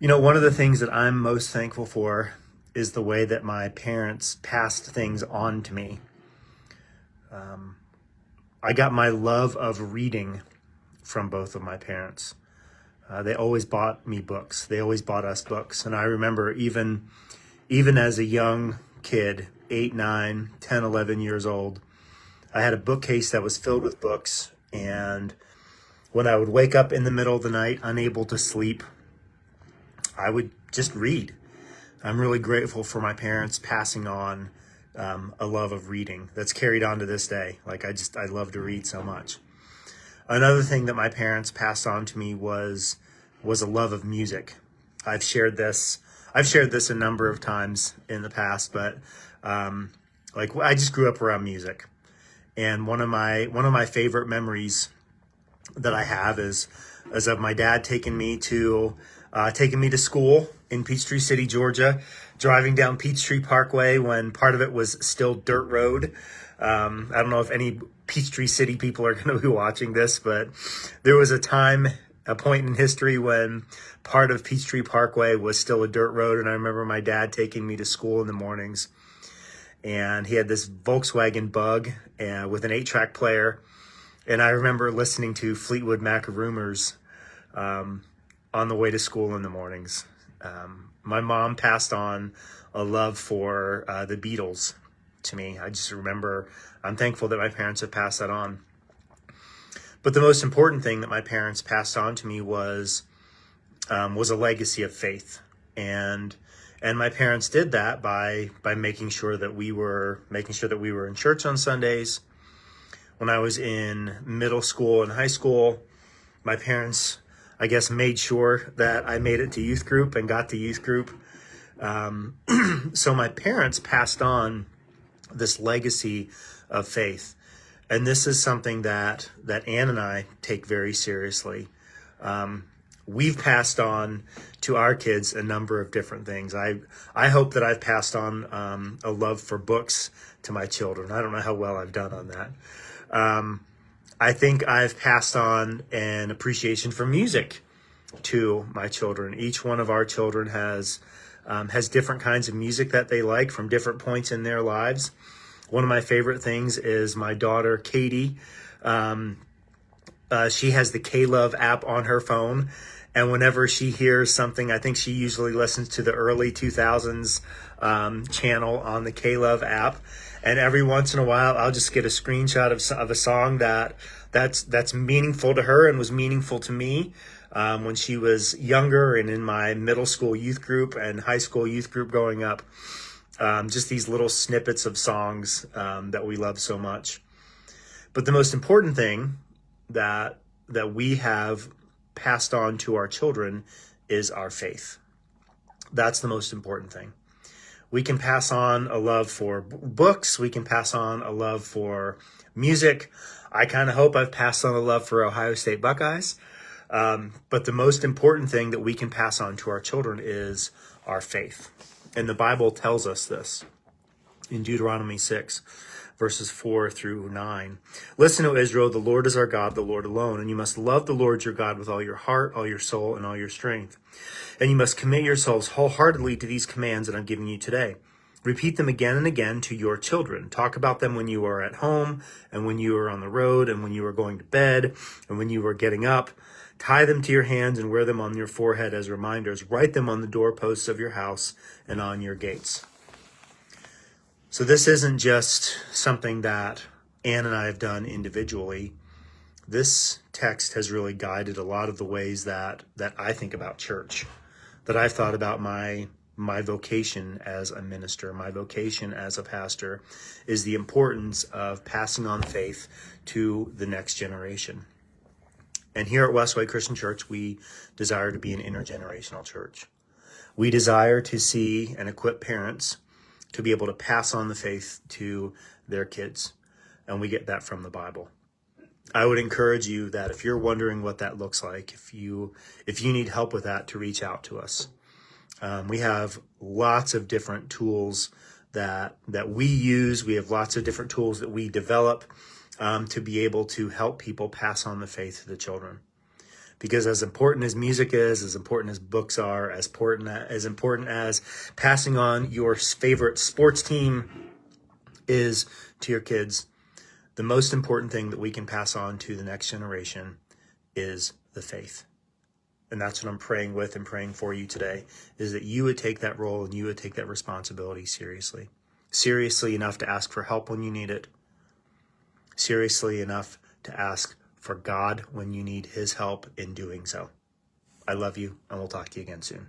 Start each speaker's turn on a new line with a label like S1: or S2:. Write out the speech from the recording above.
S1: One of the things that I'm most thankful for is the way that my parents passed things on to me. I got my love of reading from both of my parents. They always bought me books. They always bought us books. And I remember even as a young kid, 8, 9, 10, 11 years old, I had a bookcase that was filled with books. And when I would wake up in the middle of the night, unable to sleep, I would just read. I'm really grateful for my parents passing on a love of reading that's carried on to this day. I love to read so much. Another thing that my parents passed on to me was a love of music. I've shared this a number of times in the past, but I just grew up around music. And one of my favorite memories that I have is of my dad taking me to school in Peachtree City, Georgia, driving down Peachtree Parkway when part of it was still dirt road. I don't know if any Peachtree City people are going to be watching this, but there was a point in history when part of Peachtree Parkway was still a dirt road. And I remember my dad taking me to school in the mornings, and he had this Volkswagen Bug with an 8-track player. And I remember listening to Fleetwood Mac Rumors on the way to school in the mornings. My mom passed on a love for the Beatles to me. I just remember, I'm thankful that my parents have passed that on. But the most important thing that my parents passed on to me was a legacy of faith. And my parents did that by making sure that we were in church on Sundays. When I was in middle school and high school, my parents, I guess, made sure that I made it to youth group and got to youth group. So my parents passed on this legacy of faith. And this is something that Ann and I take very seriously. We've passed on to our kids a number of different things. I hope that I've passed on a love for books to my children. I don't know how well I've done on that. I think I've passed on an appreciation for music to my children. Each one of our children has different kinds of music that they like from different points in their lives. One of my favorite things is my daughter, Katie. She has the K-Love app on her phone. And whenever she hears something, I think she usually listens to the early 2000s channel on the K-Love app. And every once in a while, I'll just get a screenshot of a song that's meaningful to her and was meaningful to me when she was younger and in my middle school youth group and high school youth group growing up. Just these little snippets of songs that we love so much. But the most important thing that we have passed on to our children is our faith. That's the most important thing. We can pass on a love for books. We can pass on a love for music. I kind of hope I've passed on a love for Ohio State Buckeyes. But the most important thing that we can pass on to our children is our faith. And the Bible tells us this in Deuteronomy 6, verses 4 through 9. Listen, O Israel, the Lord is our God, the Lord alone. And you must love the Lord your God with all your heart, all your soul, and all your strength. And you must commit yourselves wholeheartedly to these commands that I'm giving you today. Repeat them again and again to your children. Talk about them when you are at home and when you are on the road and when you are going to bed and when you are getting up. Tie them to your hands and wear them on your forehead as reminders. Write them on the doorposts of your house and on your gates. So this isn't just something that Ann and I have done individually. This text has really guided a lot of the ways that I think about church, that I've thought about my vocation as a minister, my vocation as a pastor, is the importance of passing on faith to the next generation. And here at WestWay Christian Church, we desire to be an intergenerational church. We desire to see and equip parents to be able to pass on the faith to their kids. And we get that from the Bible. I would encourage you that if you're wondering what that looks like, if you need help with that, to reach out to us. We have lots of different tools that we use. We have lots of different tools that we develop to be able to help people pass on the faith to the children. Because as important as music is, as important as books are, as important as passing on your favorite sports team is to your kids, the most important thing that we can pass on to the next generation is the faith. And that's what I'm praying with and praying for you today, is that you would take that role and you would take that responsibility seriously. Seriously enough to ask for help when you need it. Seriously enough to ask for God when you need his help in doing so. I love you, and we'll talk to you again soon.